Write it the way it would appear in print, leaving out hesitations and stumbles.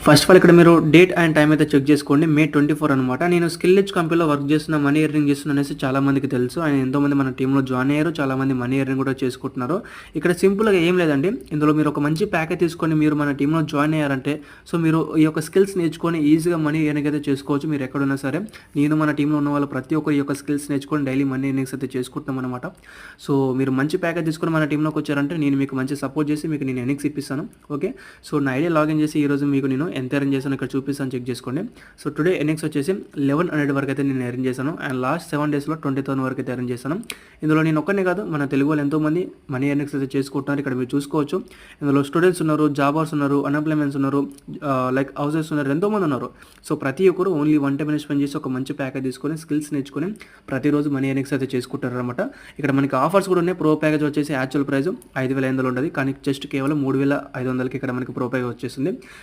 First of all ఇక్కడ మీరు date and time అయితే చెక్ చేసుకోండి. మే 24 అనమాట. నేను స్కిల్ ఎడ్జ్ కంపెనీలో వర్క్ చేస్తున్నా, మనీ ఎర్నింగ్ చేస్తున్నా అనేసి చాలా మందికి తెలుసు. అండ్ ఎంతోమంది మన టీంలో జాయిన్ అయ్యారు. చాలామంది మనీ ఎర్నింగ్ కూడా చేసుకుంటున్నారు. ఇక్కడ సింపుల్‌గా ఏం లేదండి. ఇందులో మీరు ఒక మంచి ప్యాకేజ్ తీసుకొని మీరు మన టీంలో జాయిన్ అయ్యారంటే, సో మీరు ఈ యొక్క స్కిల్స్ నేర్చుకొని ఈజీగా మనీ ఎర్నింగ్ అయితే చేసుకోవచ్చు. మీరు ఎక్కడున్నా సరే. నేను మన టీంలో ఉన్న వాళ్ళు ప్రతి ఒక్కరు ఈ యొక్క స్కిల్స్ నేర్చుకొని డైలీ మనీ ఎర్నింగ్స్ అయితే చేసుకుంటున్నాం అనమాట. సో మీరు మంచి ప్యాకేజ్ తీసుకొని మన టీంలోకి వచ్చారంటే నేను మీకు మంచి సపోర్ట్ చేసి మీకు నేను ఎర్నింగ్స్ ఇప్పిస్తాను. ఓకే. సో నా ఐడియా లాగిన్ చేసి ఈరోజు మీకు నేను ఎంత ఎర్న్ చేశానో ఇక్కడ చూపిస్తాను, చెక్ చేసుకోండి. సో టుడే ఎర్నింగ్స్ వచ్చేసి 1100 వరకు అయితే నేను ఎర్న్ చేశాను. అండ్ లాస్ట్ 7 డేస్లో 20,000 వరకు అయితే ఎర్న్ చేశాను. ఇందులో నేను ఒక్కనే కాదు, మన తెలుగు వాళ్ళు ఎంతోమంది మనీ ఎర్నింగ్స్ అయితే చేసుకుంటున్నారు. ఇక్కడ మీరు చూసుకోవచ్చు. ఇందులో స్టూడెంట్స్ ఉన్నారు, జాబర్స్ ఉన్నారు, అన్ఎంప్లాయ్మెంట్స్ ఉన్నారు, లైక్ హౌసెస్ ఉన్నారు, ఎంతోమంది ఉన్నారు. సో ప్రతి ఒక్కరు ఓన్లీ 1 టైం స్పెండ్ చేసి ఒక మంచి ప్యాకేజ్ తీసుకొని స్కిల్స్ నేర్చుకొని ప్రతిరోజు మనీ ఎర్నింగ్స్ అయితే చేసుకుంటారు అనమాట. ఇక్కడ మనకి ఆఫర్స్ కూడా ఉన్నాయి. ప్రో ప్యాకేజ్ వచ్చేసి యాక్చువల్ ప్రైస్ 5,500 ఉంటుంది, కానీ జస్ట్ కేవలం 3,500కి ఇక్కడ మనకి ప్రో ప్యాకేజ్ వచ్చేస్తుంది.